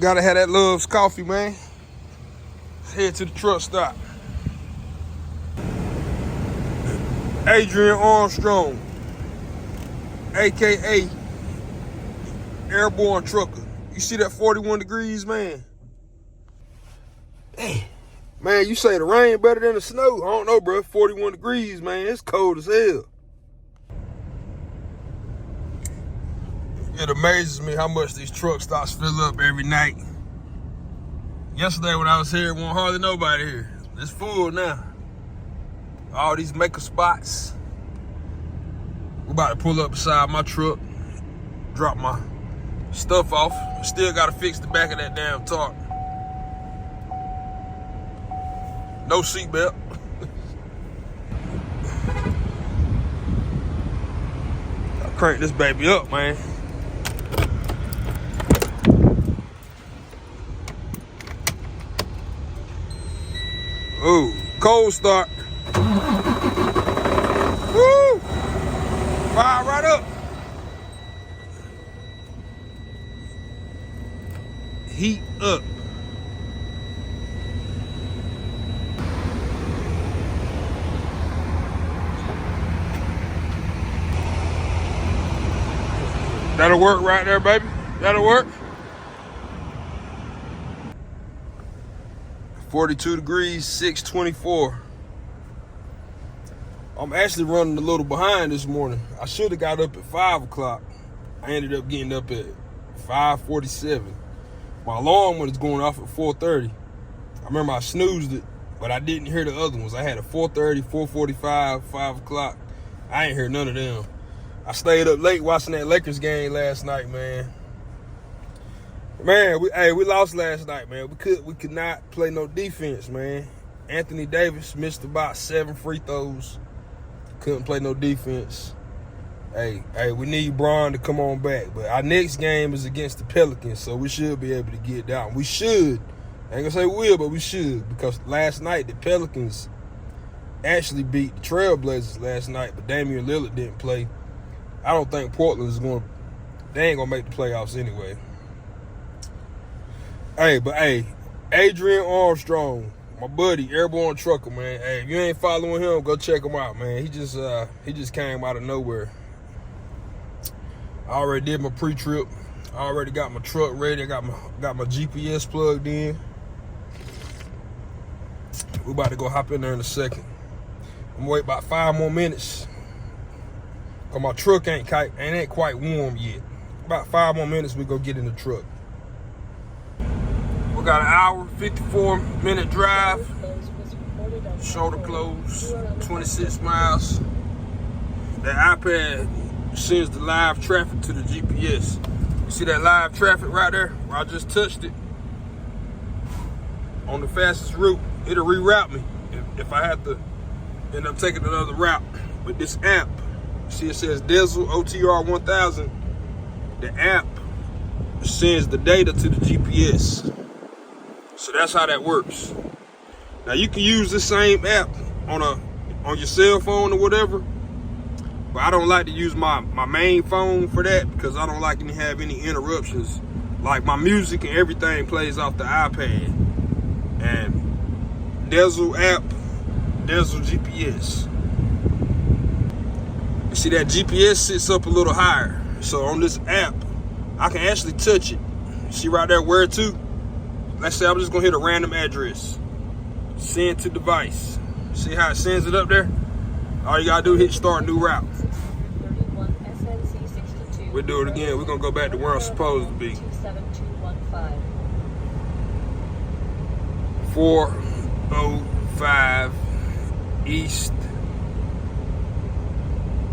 Gotta have that Love's coffee, man. Let's head to the truck stop. Adrian Armstrong, AKA Airborne Trucker. You see that 41 degrees, man? Damn. Man, you say the rain better than the snow. I don't know, bro. 41 degrees, man. It's cold as hell. It amazes me how much these truck stops fill up every night. Yesterday when I was here, wasn't hardly nobody here. It's full now. All these maker spots. We're about to pull up beside my truck, drop my stuff off. Still gotta fix the back of that damn tarp. No seatbelt. I'll crank this baby up, man. Ooh, cold start. Woo! Fire right up. Heat up. That'll work right there, baby. That'll work. 42 degrees, 624. I'm actually running a little behind this morning. I should have got up at 5 o'clock. I ended up getting up at 5:47. My alarm was going off at 4:30. I remember I snoozed it, but I didn't hear the other ones. I had a 4:30, 4:45, 5 o'clock. I ain't hear none of them. I stayed up late watching that Lakers game last night, man. Man, we lost last night, man. We could not play no defense, man. Anthony Davis missed about 7 free throws. Couldn't play no defense. Hey, we need Bron to come on back. But our next game is against the Pelicans, so we should be able to get down. We should. I ain't gonna say we will, but we should. Because last night, the Pelicans actually beat the Trailblazers last night, but Damian Lillard didn't play. I don't think Portland is going to, they ain't going to make the playoffs anyway. Hey, Adrian Armstrong, my buddy, Airborne Trucker, man. Hey, if you ain't following him, go check him out, man. He just came out of nowhere. I already did my pre-trip. I already got my truck ready. I got my GPS plugged in. We're about to go hop in there in a second. I'm gonna wait about 5 more minutes. Cause my truck ain't quite warm yet. About 5 more minutes, we go get in the truck. We got an hour, 54-minute drive. Shoulder close, 26 miles. The iPad sends the live traffic to the GPS. You see that live traffic right there? Where I just touched it. On the fastest route, it'll reroute me if I have to end up taking another route. But this app, see it says Diesel OTR 1000. The app sends the data to the GPS. So that's how that works. Now you can use the same app on your cell phone or whatever, but I don't like to use my main phone for that because I don't like to have any interruptions. Like my music and everything plays off the iPad. And Diesel app, Diesel GPS. You see that GPS sits up a little higher. So on this app, I can actually touch it. See right there, where to? Let's say I'm just gonna hit a random address. Send to device. See how it sends it up there? All you gotta do is hit start new route. We'll do it again. We're gonna go back to where I'm supposed to be. 405 East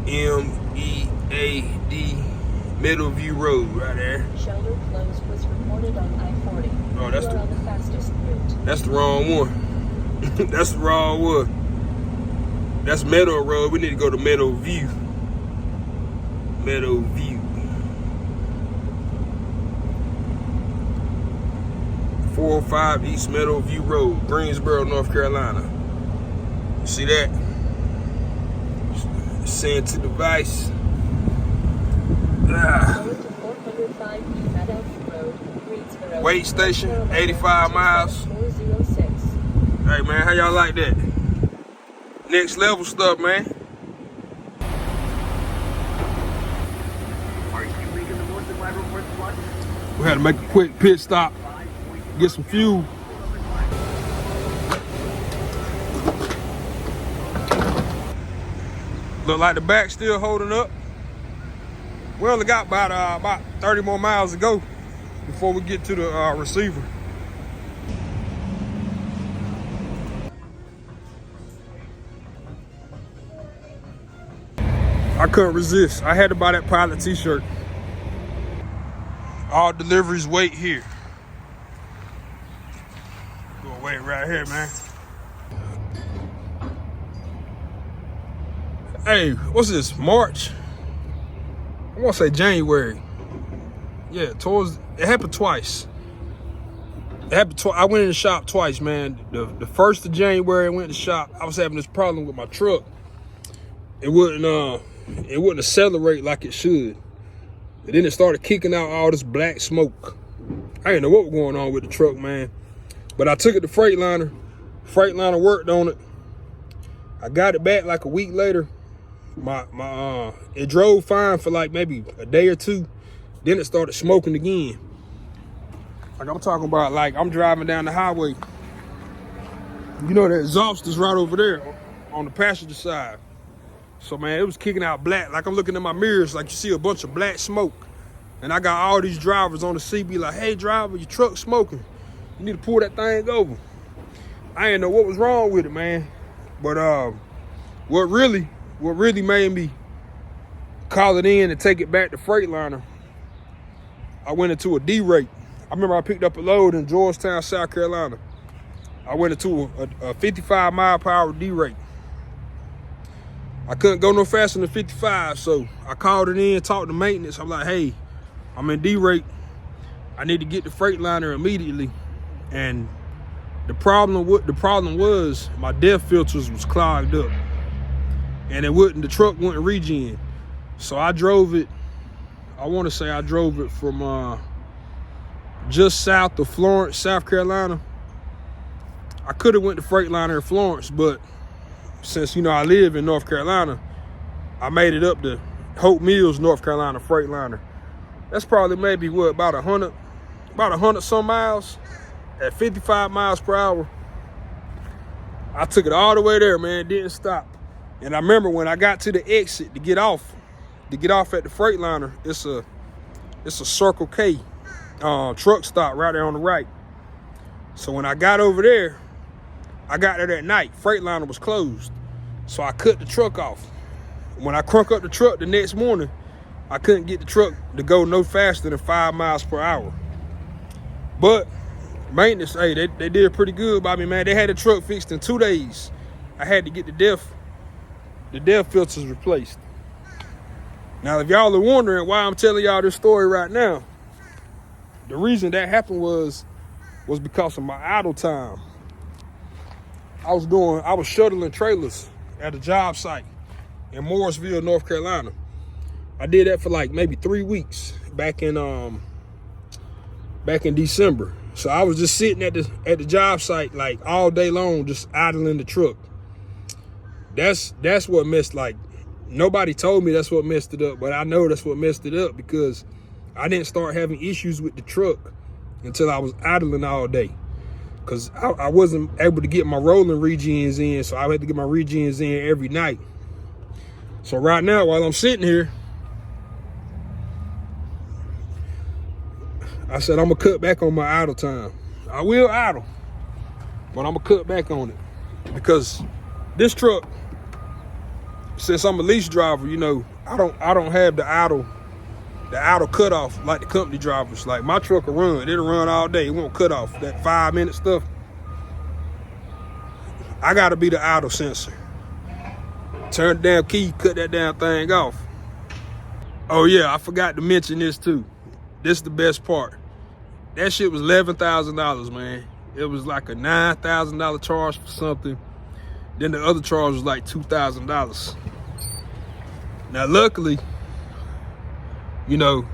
MEAD Middleview Road right there. Shoulder close was reported on I-40. Oh, that's on the fastest route. That's the wrong one. That's the wrong one. That's Meadow Road. We need to go to Meadowview. Meadowview. 405 East Meadowview Road, Greensboro, North Carolina. You see that? Send to device. Weight station, 85 miles. 406. Hey man, how y'all like that? Next level stuff, man. We had to make a quick pit stop, get some fuel. Look like the back still holding up. We only got about 30 more miles to go before we get to the receiver. I couldn't resist. I had to buy that pilot t-shirt. All deliveries wait here. Gonna wait right here, man. Hey, what's this, March? I want to say January. Yeah, it happened twice. I went in the shop twice, man. The 1st of January, I went to the shop. I was having this problem with my truck. It wouldn't accelerate like it should. And then it started kicking out all this black smoke. I didn't know what was going on with the truck, man. But I took it to Freightliner. Freightliner worked on it. I got it back like a week later. It drove fine for like maybe a day or two. Then it started smoking again. Like I'm talking about, like I'm driving down the highway. You know the exhaust is right over there on the passenger side. So man, it was kicking out black. Like I'm looking in my mirrors, like you see a bunch of black smoke. And I got all these drivers on the CB like, hey driver, your truck's smoking. You need to pull that thing over. I didn't know what was wrong with it, man. But what really made me call it in and take it back to Freightliner, I went into a D-rate. I remember I picked up a load in Georgetown, South Carolina. I went into a 55 mile per hour D-rate. I couldn't go no faster than 55, so I called it in, talked to maintenance. I'm like, hey, I'm in D-rate. I need to get the Freightliner immediately. And the problem was my DEF filters was clogged up. And the truck wouldn't regen. So I drove it, I want to say I drove it from just south of Florence, South Carolina. I could have went to Freightliner in Florence, but since, you know, I live in North Carolina, I made it up to Hope Mills, North Carolina, Freightliner. That's probably maybe, what, about 100 some miles at 55 miles per hour. I took it all the way there, man, didn't stop. And I remember when I got to the exit to get off at the Freightliner, it's a Circle K truck stop right there on the right. So when I got over there, I got there at night. Freightliner was closed. So I cut the truck off. When I crunk up the truck the next morning, I couldn't get the truck to go no faster than 5 miles per hour. But maintenance, hey, they did pretty good by me, man. They had the truck fixed in 2 days. I had to get the DEF filters replaced. Now, if y'all are wondering why I'm telling y'all this story right now, the reason that happened was because of my idle time. I was shuttling trailers at a job site in Morrisville, North Carolina. I did that for like maybe 3 weeks back in December. So I was just sitting at the job site like all day long, just idling the truck. That's what messed, like, nobody told me that's what messed it up, but I know that's what messed it up because I didn't start having issues with the truck until I was idling all day. Because I wasn't able to get my rolling regens in, so I had to get my regens in every night. So right now, while I'm sitting here, I said I'm gonna cut back on my idle time. I will idle, but I'm gonna cut back on it because this truck, since I'm a lease driver, you know, I don't have the idle cutoff like the company drivers. Like my truck will run, it'll run all day. It won't cut off that 5-minute stuff. I gotta be the idle sensor. Turn the damn key, cut that damn thing off. Oh yeah, I forgot to mention this too. This is the best part. That shit was $11,000, man. It was like a $9,000 charge for something. Then the other charge was like $2,000. Now, luckily, you know,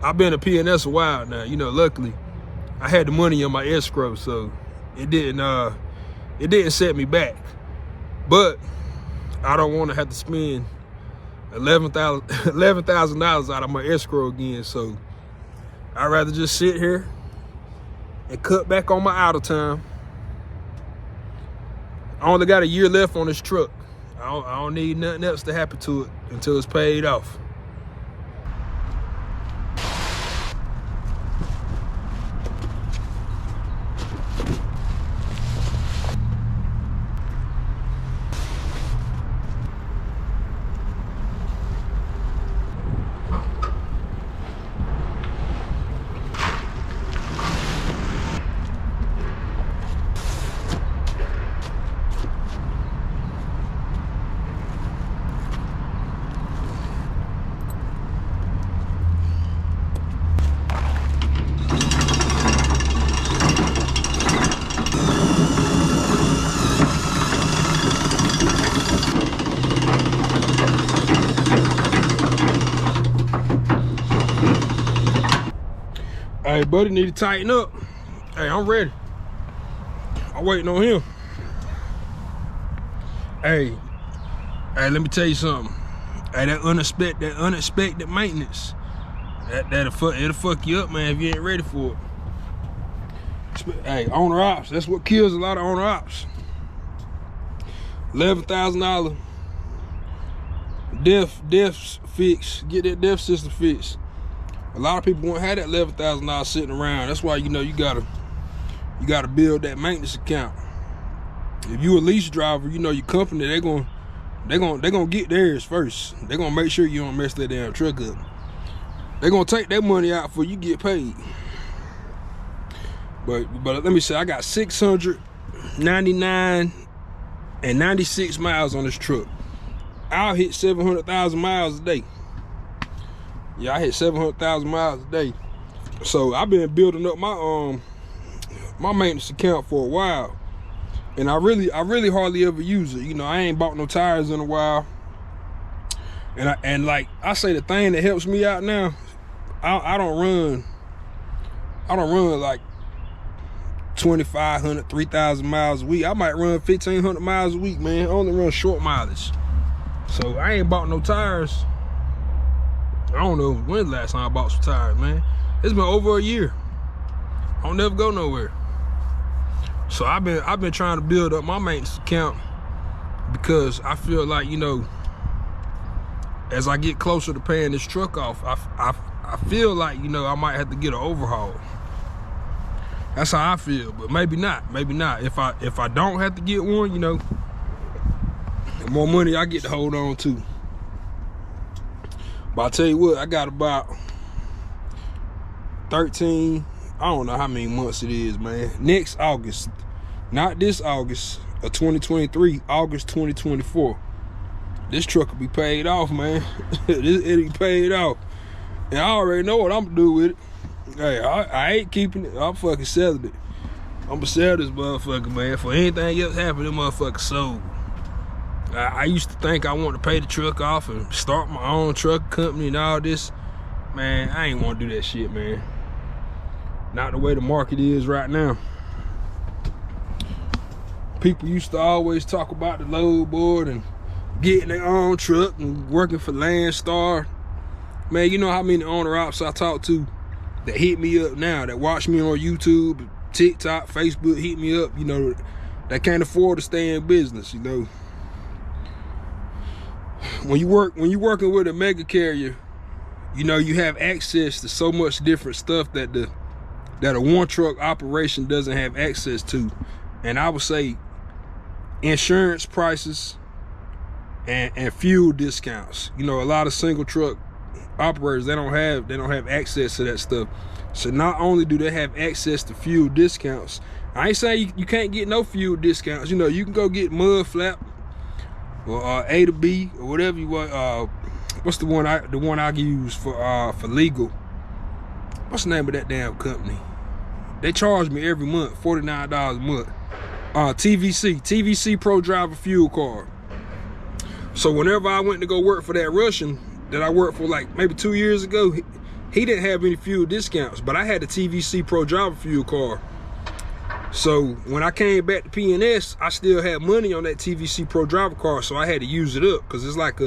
I've been a P&S a while now. You know, luckily, I had the money in my escrow, so it didn't set me back. But I don't want to have to spend $11,000 out of my escrow again. So I'd rather just sit here and cut back on my idle time. I only got a year left on this truck. I don't need nothing else to happen to it until it's paid off. Hey, buddy, need to tighten up. Hey, I'm ready. I'm waiting on him. Hey, let me tell you something. Hey, that unexpected maintenance, it'll fuck you up, man, if you ain't ready for it. Hey, owner ops, that's what kills a lot of owner ops. $11,000 DEF fix, get that DEF system fixed. A lot of people won't have that $11,000 sitting around. That's why, you know, you gotta build that maintenance account. If you a lease driver, you know your company, they're gonna get theirs first. They're gonna make sure you don't mess that damn truck up. They're gonna take that money out before you get paid. But let me say, I got 699 and 96 miles on this truck. I'll hit 700,000 miles a day. Yeah, I hit 700,000 miles a day. So I've been building up my my maintenance account for a while, and I really hardly ever use it. You know, I ain't bought no tires in a while, and like I say, the thing that helps me out now, I don't run like 2,500, 3,000 miles a week. I might run 1,500 miles a week, man. I only run short mileage, so I ain't bought no tires. I don't know when the last time I bought some tires, man. It's been over a year. I don't never go nowhere. So I've been trying to build up my maintenance account, because I feel like, you know, as I get closer to paying this truck off, I feel like, you know, I might have to get an overhaul. That's how I feel, but maybe not. Maybe not. If I don't have to get one, you know, the more money I get to hold on to. But I'll tell you what, I got about 13, I don't know how many months it is, man. Next August, not this August of 2023, August 2024. This truck will be paid off, man. It'll be paid off. And I already know what I'm gonna do with it. Hey, I ain't keeping it. I'm fucking selling it. I'm gonna sell this motherfucker, man. For anything else happen, this motherfucker sold. I used to think I wanted to pay the truck off and start my own truck company and all this. Man, I ain't want to do that shit, man. Not the way the market is right now. People used to always talk about the load board and getting their own truck and working for Landstar. Man, you know how many owner ops I talk to that hit me up now, that watch me on YouTube, TikTok, Facebook, hit me up, you know, that can't afford to stay in business, you know. When you're working with a mega carrier, you know, you have access to so much different stuff that a one truck operation doesn't have access to. And I would say insurance prices and fuel discounts. You know, a lot of single truck operators, they don't have access to that stuff. So not only do they have access to fuel discounts, I ain't saying you can't get no fuel discounts. You know, you can go get mud flap or A to B or whatever you want. What's the one I use for legal? What's the name of that damn company? They charge me every month $49 a month. TVC Pro Driver Fuel Card. So whenever I went to go work for that Russian that I worked for like maybe 2 years ago, he didn't have any fuel discounts, but I had the TVC Pro Driver fuel card. So when I came back to P&S, I still had money on that TVC Pro Driver card, so I had to use it up, because it's like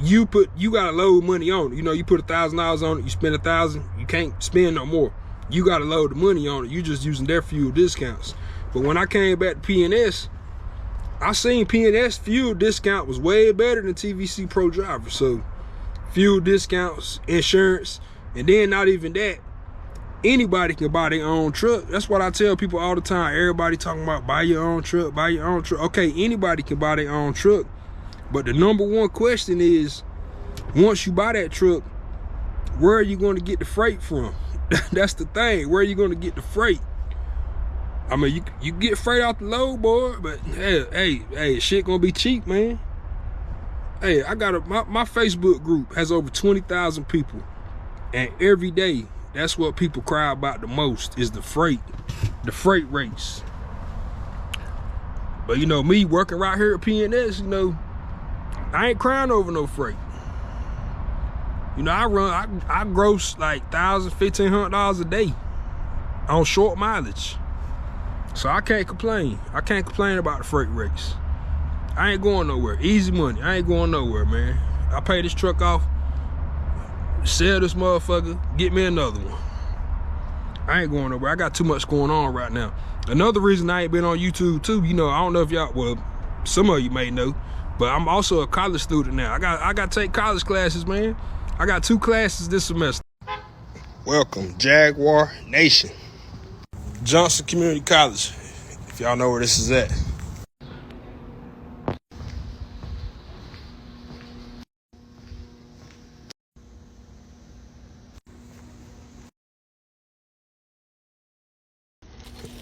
you gotta load money on it. You know, you put $1,000 on it, you spend $1,000, you can't spend no more. You gotta load the money on it. You just using their fuel discounts. But when I came back to P&S, I seen P&S fuel discount was way better than TVC Pro Driver. So fuel discounts, insurance, and then not even that, anybody can buy their own truck. That's what I tell people all the time. Everybody talking about buy your own truck, buy your own truck. Okay, anybody can buy their own truck. But the number one question is, once you buy that truck, where are you going to get the freight from? That's the thing. Where are you going to get the freight? I mean, you get freight off the load board, but hey, shit gonna be cheap, man. Hey, I got my Facebook group has over 20,000 people, and every day, that's what people cry about the most is the freight rates. But you know, me working right here at P&S, you know, I ain't crying over no freight. You know, I gross like $1,000, $1,500 a day on short mileage. So I can't complain. I can't complain about the freight rates. I ain't going nowhere. Easy money. I ain't going nowhere, man. I pay this truck off, sell this motherfucker, get me another one. I ain't going nowhere. I got too much going on right now. Another reason I ain't been on YouTube too, you know, I don't know if y'all, well, some of you may know, but I'm also a college student now. I got to take college classes, man. I got 2 classes this semester. Welcome, Jaguar Nation. Johnson Community College, if y'all know where this is at.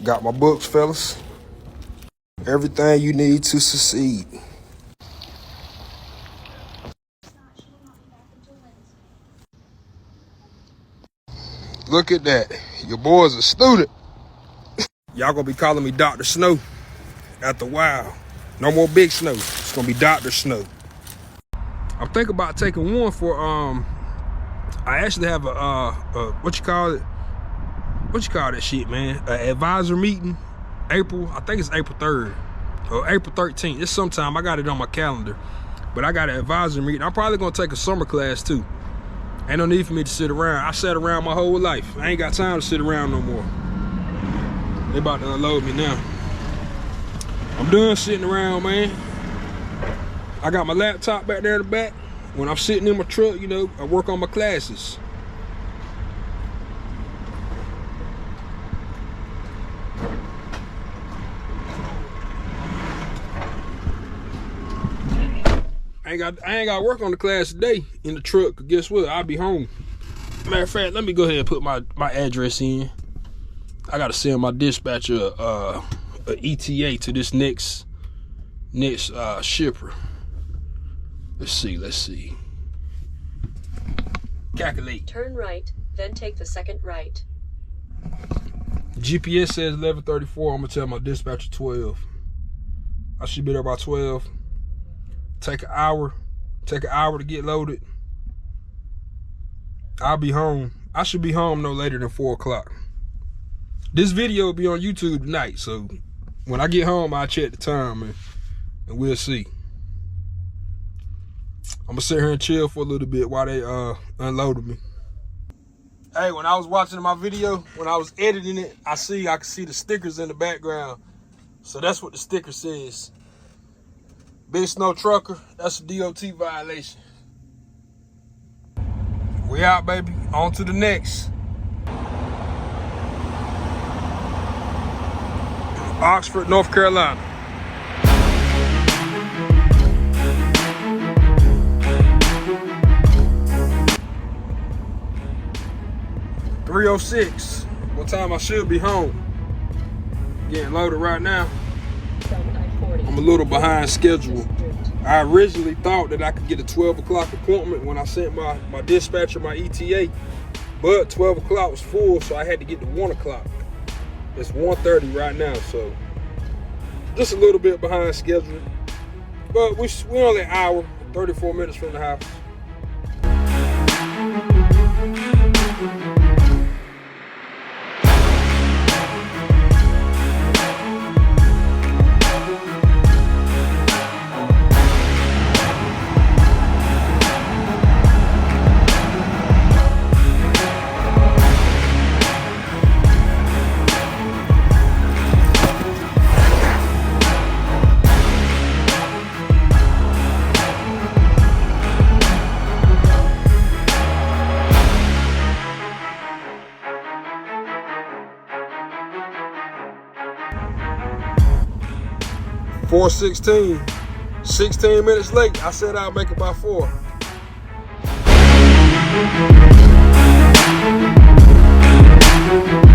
Got my books, fellas. Everything you need to succeed. Look at that. Your boy's a student. Y'all gonna be calling me Dr. Snow after a while. No more Big Snow. It's gonna be Dr. Snow. I'm thinking about taking one for I actually have a what you call it? What you call that shit, man? An advisor meeting. April, I think it's April 3rd or April 13th. It's sometime. I got it on my calendar. But I got an advisor meeting. I'm probably gonna take a summer class too. Ain't no need for me to sit around. I sat around my whole life. I ain't got time to sit around no more. They about to unload me now. I'm done sitting around, man. I got my laptop back there in the back. When I'm sitting in my truck, you know, I work on my classes. I ain't got to work on the class today in the truck. Guess what? I'll be home. Matter of fact, let me go ahead and put my address in. I got to send my dispatcher a ETA to this next shipper. Let's see. Calculate. Turn right, then take the second right. GPS says 11:34. I'm gonna tell my dispatcher 12. I should be there by 12. Take an hour to get loaded. I'll be home. I should be home no later than 4 o'clock. This video will be on YouTube tonight, so when I get home, I'll check the time and we'll see. I'm gonna sit here and chill for a little bit while they unloaded me. Hey, when I was watching my video, when I was editing it, I could see the stickers in the background. So that's what the sticker says. Big Snow Trucker, that's a DOT violation. We out, baby. On to the next. Oxford, North Carolina. .306. What time I should be home? Getting loaded right now. I'm a little behind schedule. I originally thought that I could get a 12 o'clock appointment when I sent my dispatcher my ETA, but 12 o'clock was full, so I had to get to 1 o'clock. It's 1:30 right now, so just a little bit behind schedule. But we're only an hour, 34 minutes from the house. 4:16. 16 minutes late. I said I'd make it by 4.